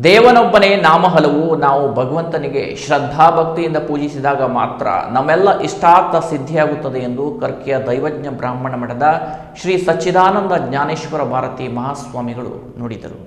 ದೇವನೊಬ್ಬನೇ ನಾಮ ಹಲವು. ನಾವು ಭಗವಂತನಿಗೆ ಶ್ರದ್ಧಾಭಕ್ತಿಯಿಂದ ಪೂಜಿಸಿದಾಗ ಮಾತ್ರ ನಮ್ಮೆಲ್ಲ ಇಷ್ಟಾರ್ಥ ಸಿದ್ಧಿಯಾಗುತ್ತದೆ ಎಂದು ಕರ್ಕಿಯ ದೈವಜ್ಞ ಬ್ರಾಹ್ಮಣ ಮಠದ ಶ್ರೀ ಸಚ್ಚಿದಾನಂದ ಜ್ಞಾನೇಶ್ವರ ಭಾರತಿ ಮಹಾಸ್ವಾಮಿಗಳು ನುಡಿದರು.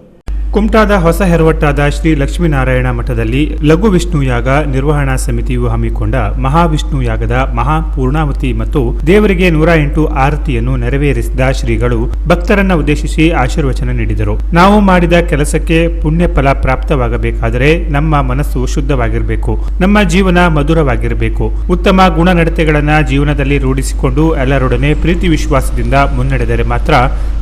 ಕುಮಟಾದ ಹೊಸ ಹೆರವಟ್ಟಾದ ಶ್ರೀ ಲಕ್ಷ್ಮೀನಾರಾಯಣ ಮಠದಲ್ಲಿ ಲಘು ವಿಷ್ಣು ಯಾಗ ನಿರ್ವಹಣಾ ಸಮಿತಿಯು ಹಮ್ಮಿಕೊಂಡ ಮಹಾವಿಷ್ಣು ಯಾಗದ ಮಹಾಪೂರ್ಣಾವತಿ ಮತ್ತು ದೇವರಿಗೆ 108 ಆರತಿಯನ್ನು ನೆರವೇರಿಸಿದ ಶ್ರೀಗಳು ಭಕ್ತರನ್ನ ಉದ್ದೇಶಿಸಿ ಆಶೀರ್ವಚನ ನೀಡಿದರು. ನಾವು ಮಾಡಿದ ಕೆಲಸಕ್ಕೆ ಪುಣ್ಯ ಫಲ ಪ್ರಾಪ್ತವಾಗಬೇಕಾದರೆ ನಮ್ಮ ಮನಸ್ಸು ಶುದ್ಧವಾಗಿರಬೇಕು, ನಮ್ಮ ಜೀವನ ಮಧುರವಾಗಿರಬೇಕು. ಉತ್ತಮ ಗುಣನಡತೆಗಳನ್ನ ಜೀವನದಲ್ಲಿ ರೂಢಿಸಿಕೊಂಡು ಎಲ್ಲರೊಡನೆ ಪ್ರೀತಿ ವಿಶ್ವಾಸದಿಂದ ಮುನ್ನಡೆದರೆ ಮಾತ್ರ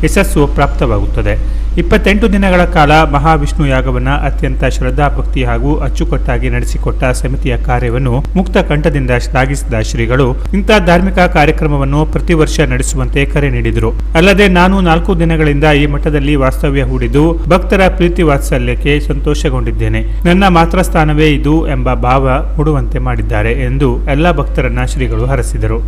ಯಶಸ್ಸು ಪ್ರಾಪ್ತವಾಗುತ್ತದೆ. 28 ದಿನಗಳ ಕಾಲ ಮಹಾವಿಷ್ಣು ಯಾಗವನ್ನು ಅತ್ಯಂತ ಶ್ರದ್ಧಾಭಕ್ತಿ ಹಾಗೂ ಅಚ್ಚುಕಟ್ಟಾಗಿ ನಡೆಸಿಕೊಟ್ಟ ಸಮಿತಿಯ ಕಾರ್ಯವನ್ನು ಮುಕ್ತ ಕಂಠದಿಂದ ಶ್ಲಾಘಿಸಿದ ಶ್ರೀಗಳು ಇಂಥ ಧಾರ್ಮಿಕ ಕಾರ್ಯಕ್ರಮವನ್ನು ಪ್ರತಿ ವರ್ಷ ನಡೆಸುವಂತೆ ಕರೆ ನೀಡಿದರು. ಅಲ್ಲದೆ ನಾನು 4 ದಿನಗಳಿಂದ ಈ ಮಠದಲ್ಲಿ ವಾಸ್ತವ್ಯ ಹೂಡಿದ್ದು ಭಕ್ತರ ಪ್ರೀತಿ ವಾತ್ಸಲ್ಯಕ್ಕೆ ಸಂತೋಷಗೊಂಡಿದ್ದೇನೆ. ನನ್ನ ಮಾತೃಸ್ಥಾನವೇ ಇದು ಎಂಬ ಭಾವ ಮೂಡುವಂತೆ ಮಾಡಿದ್ದಾರೆ ಎಂದು ಎಲ್ಲ ಭಕ್ತರನ್ನ ಶ್ರೀಗಳು ಹರಸಿದರು.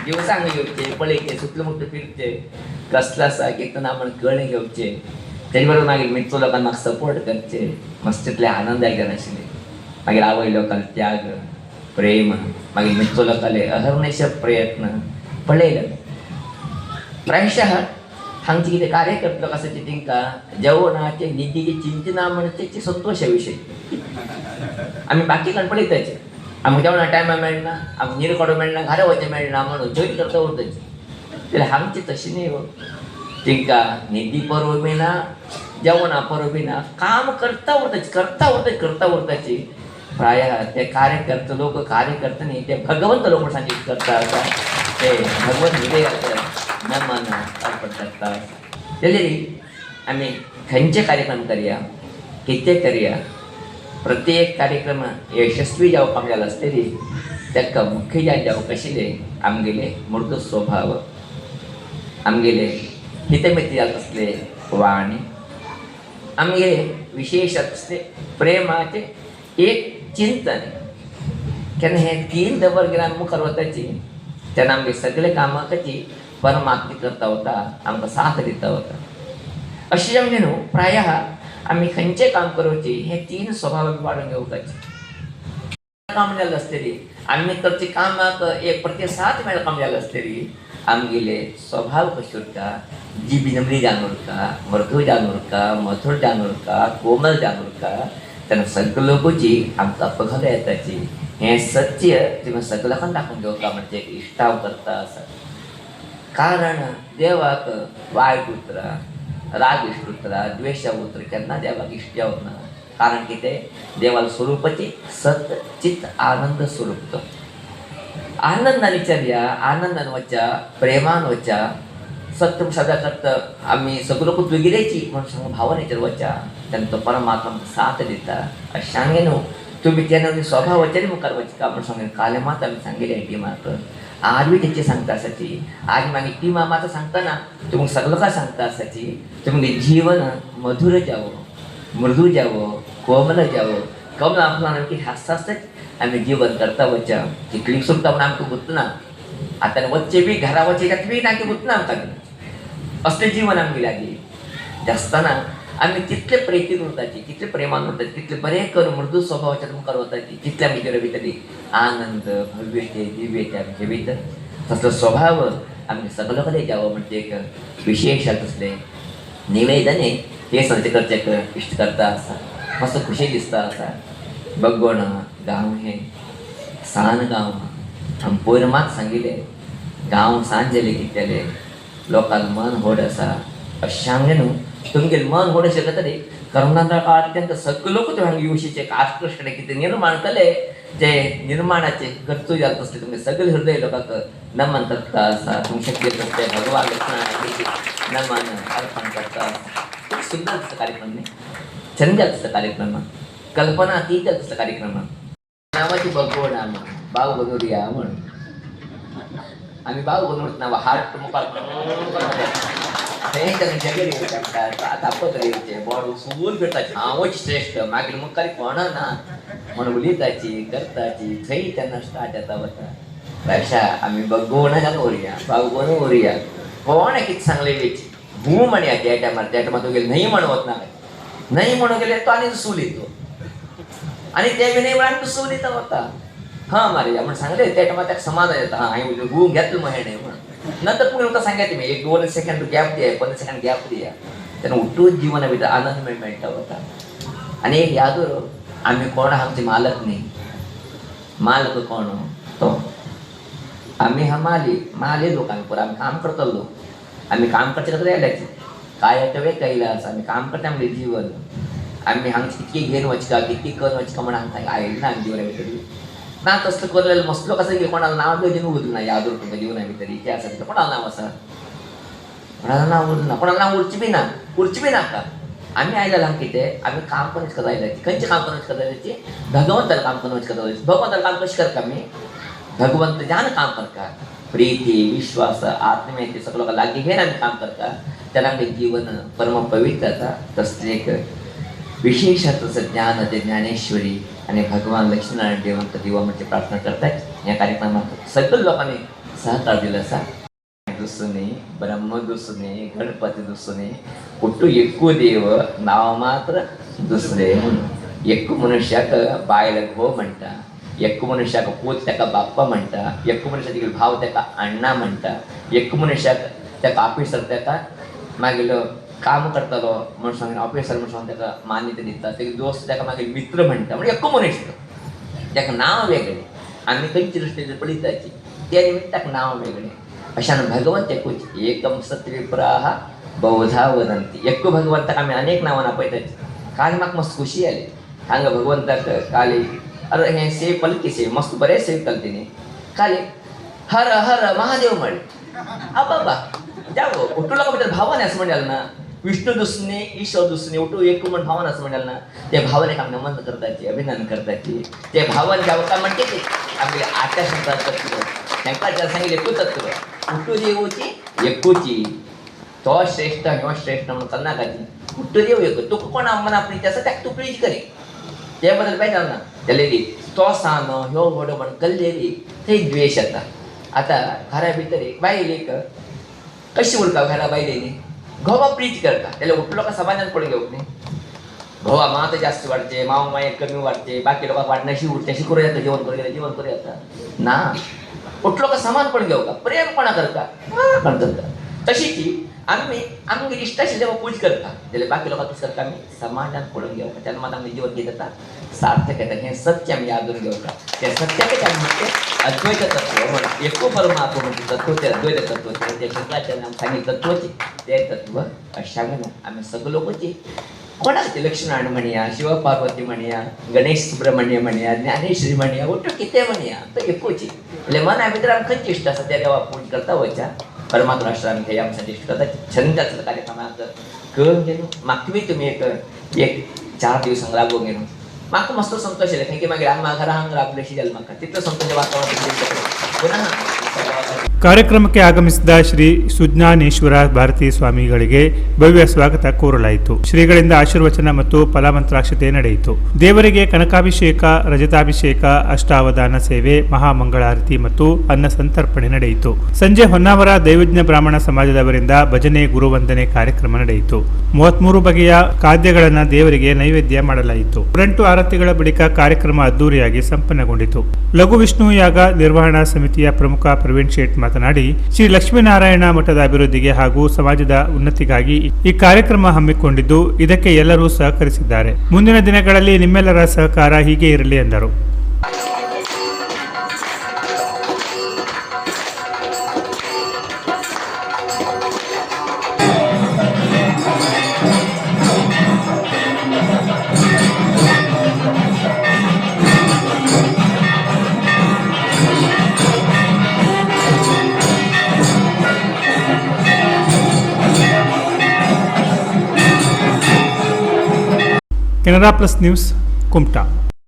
दिवसांग घेवचे पळयचे सुटलं फिरचे कसलास एक आपण कळणे घेवचे तेजे बरोबर मागीर मित्र लोकांक म्हाका सपोर्ट करचे मस्त तितले आनंद आयकन आशिल्ले. मागीर आवय लोकांले त्याग प्रेम मागीर मित्र लोकांले अहर्निश प्रयत्न पळयले. प्रायशः हांगचे कितें कार्यकर्ते लोक आसा ते तांकां जेवणाचे निधीचे चिंतना म्हणचे संतोशा विशयी आमी बाकीकडे पळयताचे. आमकां जेवणा टायमार मेळना, आमकां नीर काडूंक मेळना, घरा वचचें मेळना म्हणून जैन करता उरताची. जाल्यार हांगची तशी न्ही गो. तांकां न्हिदी परब बी ना, जेवणा परब बी ना, काम करता उरताची. प्रायः ते कार्यकर्ते लोक कार्यकर्ते न्ही ते भगवंत लोक सांगीत करता आसा ते भगवंत हृदयाक नमन अर्पण करता. जाल्यार आमी खंयचे कार्यक्रम करया, कितें करया, प्रत्येक कार्यक्रम यशस्वी जावपाक जाय आसतली ताका मुख्य जावप आशिल्ले आमगेले मृदू स्वभाव, आमगेले हितमिती जाता आसले वाणी, आमगेले विशेष आसले प्रेमाचे एक चिंतन. केन्ना हे 3 दवर गेल्यार मुखार वताची तेन्ना आमगे सगळे कामाची परमात्मा करता वता, आमकां साथ दिता वता. अशें जावन न्हू प्रायः आमी खंयचें काम करची हे 3 स्वभाव वाडून घेवपाचे. काम जालें आसतली आमी करची कामाक एक प्रतिसाद मेळ काम जालें आसतली आमगेले स्वभाव कशे उरता, जीब नमरी जावन उरता, मृदू जावन उरता, मधुर जावन उरता, कोमल जावन उरता. तेन्ना सगळे लोकांची आमकां पखल येताची. हें सत्य तुमी सगळ्यांक दाखोवन घेवपा म्हणजे इश्टाव करता आसा. कारण देवाक वायट उतरां, राग इश्ट उतरां, द्वेष उतर केन्ना देवाक इश्ट जावना. कारण कितें देवाल स्वरूपाची सत चित आनंद स्वरूप तो. आनंदान विचारया, आनंदान वचा, प्रेमान वचा, सत्य सदा करता आमी सगळो लोक दुगिरेची म्हणून सांग भावनेचेर वचा तेन्ना तो परमात्मा साथ दिता. अशें सांगे न्हू तुमी तेन्ना स्वभावाचेर मुखार वचका म्हणून सांगले. काले मात आमी सांगिल्ले टिमाक आज बी तेची सांगता आसाची. आज मागीर टिमा मात सांगतना तुमकां सगळ्यांक सांगता आसाची तुमगे जीवन मधुर जावो, मृदू जावो, कोमल जावो. कोमल आमकां की हास्ताच आमी जीवन करता वचा. कितली सुद्दां म्हणून आमकां गुंतना आतां वच्चे बी घरा वच्चे त्यात बी नाकी गुंतना आमकां असलें जीवन आमगे लागीं आसतना आमी तितले प्रेतीन उरताची, तितले प्रेमान उरताची, तितले बरें करून मृदू स्वभावाच्या मुखार वताची. तितले आमगे भितरली आनंद भव्यते दिव्यते आमचे भितर. तसलो स्वभाव आमगे सगळे कडेन जावो म्हणजे एक विशेष तसले निवेदने हे सगळे करचेक इश्ट करता आसा. मस्त खुशी दिसता आसा. बगोण गांव हे सान गांव आमी पयर मात सांगिल्ले गांव सांज जाले कितेले लोकांक मन व्हड आसा. अशें सांगलें न्हू तुमगेले मन व्हड अशें जातली करोना काळांत तेंकां सगळे लोक हांगा येवशीचे आश्कृश्ट कितें निर्माण केले जे निर्माणाचे गरजू जाता तसले तुमगे सगळे हृदय लोकांक नमन करता आसा. तुमचे शक्य तसले भगवान लक्ष्मण नमन अर्पण करता. खूब सुंदर तसलो कार्यक्रम न्ही, छंद तसलो कार्यक्रम, कल्पना अतीत तसलो कार्यक्रम. नांवाची बगोण आमी बाव बनोवया म्हण आमी बाव बनोवट नांव हार्ट मुखार तापत येवचे बॉड उसून करताचे हांवच श्रेश्ठ मागीर मुखार कोण ना म्हणून उलयताची करताची थंय तेन्ना स्टार्ट जाता वता. अशा आमी बगोवणा जावन उरया, बाव बनून उरया. कोण कितें सांगलें वेची हू म्हणे त्या टायमार तो गेले नाही म्हणवत नाही म्हणून गेले तो आणि सूल येतो आणि त्या बी नाही म्हणून तो सूल येता होता हा मारे म्हणून सांगले त्या टायमार त्याला समाधान येतं हा हू घेतलं मग हे नाही म्हणून नंतर पुढे होता सांगायचं मी 1-2 सेकंड गॅप द्या 15 सेकंड गॅप द्या त्यानं उठून जीवनाभितर आनंद मिळता होता आणि एक यादूर आम्ही कोण आमचे मालक नाही मालक कोण तो आम्ही हा माली लोक आम्ही पुरा आम्ही काम करतो लोक आम्ही काम करते कसं यायलाची काय येतं वे कैलास आम्ही काम करते आमचे जीवन आम्ही हांगची कितकी घेऊन वचका कितकी कर वचका म्हणून हांगा आयली ना आम्ही जीवनाभितरी ना तसलं करलेलं मसलो कसं की कोणाला नाव घेऊन उरलं नाही यादूर तुमच्या जीवनाभितरी ते असं कोणाला नाव असं कोणाला नाव उरलं ना कोणाला नाव उरची बी नाका आम्ही आयला हांग किती आम्ही काम करूच करायला खंयचे काम करूच करायचे भगवंताला काम करूच करायचे भगवंताला काम कशी करता मी भगवंत ज्यानं काम करता प्रीती विश्वास आत्मीयते सगळं लागी घेऊन आम्ही काम करता त्याला आमचे जीवन परम पवित्र जाता तसं एक विशेष तसं ज्ञान ते ज्ञानेश्वरी आणि भगवान लक्ष्मीनारायण देवांक दिवा म्हणजे प्रार्थना करतात या कार्यक्रमात सगळ्या लोकांनी सहकार दिला असा दुसने ब्रह्म दुसने गणपती दुसने कुठू एकू देव नाव मात्र दुसरे म्हणून एकू मनुष्याक बायला घो म्हणता एकू मनुष्याक पोत त्याका बाप्पा म्हणता एकू मनुष्याचे भाव त्याका अण्णा म्हणता एकू मनुष्याक त्याका ऑफिसर त्याका मागील काम करतालो म्हणून सांगून ऑफिसर म्हणून सांगून त्याका मान्यता दिता ते दोस्त त्याका मागील मित्र म्हणता म्हणजे एकू मनुष्य त्याका नाव वेगळे आम्ही खंयची दृष्टी पळिताची त्या निमित्ताक नाव वेगळे अशानं भगवंत एकूच एकम सत्विप्राह बहुधा वदंती एकू भगवंताक आम्ही अनेक नावांना पळयताची काल म्हाका मस्त खुशी आली हांगा भगवंताक काली अरे हे सेव पलकी सेव मस्त बरेच सेव केले तिने काली हर हर महादेव म्हणे बाबा जावं उठू लोक भितर भावाने असं म्हणाल ना विष्णू दुसने ईश्वर दुसने उठू एक म्हण भावाने असं म्हणाल ना त्या भावाने आम्ही नमन करताची अभिनंदन करताची त्या भावाने जावं का म्हणते ते आपल्या आत्या शब्दात तत्व शंकराचार्य सांगितले एकू तत्व उठू देवची एकूची तो श्रेष्ठ किंवा श्रेष्ठ म्हणून कन्नाकाची उठू देव एक तू कोण मना आपली त्याचं त्या तू प्लीज करे त्याबद्दल पाहिजे ना त्याला तो सानो ह्यो वडो म्हण कल्लेली ते द्वेष येता आता घरा भितर एक बायल एक कशी उरका घरा बायलेनी घोवा प्रीत करता त्याला उठलो का समाधान पडून घेऊ नाही घोवा मात जास्त वाढते माव माय कमी वाढते बाकी लोक वाढण्याशी उठते अशी करू येतं जेवण करू येतं ना उठलो का समान पडून घेऊ का प्रेम कोणा करता करता तशी की आम्ही इष्टाशी जेव्हा पूज करता त्याला बाकी लोक पूज करता आम्ही समाधान पडून घेऊ का त्याला मला आम्ही जीवन घेत येतात सार्थक येतात हे सत्य आम्ही यादून घेऊ का त्या सत्याचे आम्ही म्हणते अद्वैत तत्व म्हणून एको परमात्मा म्हणजे तत्व ते अद्वैत तत्व त्या शंकराचार्य सांगितलं तत्वचे ते तत्व अशाने आम्ही सगळं लोकची कोणाचे लक्ष्मीनारायण म्हणूया शिवपार्वती म्हणूया गणेश सुब्रह्मण्य म्हणूया ज्ञानेश्वरी म्हणूया उठ किती म्हणूया तर एकोची એટલે मन भितर आम्ही खंयची इष्ट आसा त्या देवा पूज करता वयच्या परमात्मा आश्रम हे आमच्यासाठी इष्ट करता छंदाचं कार्यक्रम कळून गेलो म्हाका बी तुम्ही एक 4 दिवसांक लागून गेलो म्हाका मस्त संतोष येयलो कारण की मागीर आम्ही घरा हांगा राबलेशी जालें म्हाका तितलो संतोष वातावरण पुनः ಕಾರ್ಯಕ್ರಮಕ್ಕೆ ಆಗಮಿಸಿದ ಶ್ರೀ ಸುಜ್ಞಾನೇಶ್ವರ ಭಾರತೀ ಸ್ವಾಮಿಗಳಿಗೆ ಭವ್ಯ ಸ್ವಾಗತ ಕೋರಲಾಯಿತು. ಶ್ರೀಗಳಿಂದ ಆಶೀರ್ವಚನ ಮತ್ತು ಫಲಮಂತ್ರಾಕ್ಷತೆ ನಡೆಯಿತು. ದೇವರಿಗೆ ಕನಕಾಭಿಷೇಕ, ರಜತಾಭಿಷೇಕ, ಅಷ್ಟಾವಧಾನ ಸೇವೆ, ಮಹಾಮಂಗಳಾರತಿ ಮತ್ತು ಅನ್ನ ಸಂತರ್ಪಣೆ ನಡೆಯಿತು. ಸಂಜೆ ಹೊನ್ನಾವರ ದೈವಜ್ಞ ಬ್ರಾಹ್ಮಣ ಸಮಾಜದವರಿಂದ ಭಜನೆ, ಗುರುವಂದನೆ ಕಾರ್ಯಕ್ರಮ ನಡೆಯಿತು. 33 ಬಗೆಯ ಖಾದ್ಯಗಳನ್ನು ದೇವರಿಗೆ ನೈವೇದ್ಯ ಮಾಡಲಾಯಿತು. 8 ಆರತಿಗಳ ಬಳಿಕ ಕಾರ್ಯಕ್ರಮ ಅದ್ದೂರಿಯಾಗಿ ಸಂಪನ್ನಗೊಂಡಿತು. ಲಘು ವಿಷ್ಣು ಯಾಗ ನಿರ್ವಹಣಾ ಸಮಿತಿಯ ಪ್ರಮುಖ ಪ್ರವೀಣ್ ಶೇಟ್ ಮಾತನಾಡಿ, ಶ್ರೀ ಲಕ್ಷ್ಮೀನಾರಾಯಣ ಮಠದ ಅಭಿವೃದ್ಧಿಗೆ ಹಾಗೂ ಸಮಾಜದ ಉನ್ನತಿಗಾಗಿ ಈ ಕಾರ್ಯಕ್ರಮ ಹಮ್ಮಿಕೊಂಡಿದ್ದು ಇದಕ್ಕೆ ಎಲ್ಲರೂ ಸಹಕರಿಸಿದ್ದಾರೆ. ಮುಂದಿನ ದಿನಗಳಲ್ಲಿ ನಿಮ್ಮೆಲ್ಲರ ಸಹಕಾರ ಹೀಗೆ ಇರಲಿ ಎಂದರು. Canara plus news Kumta.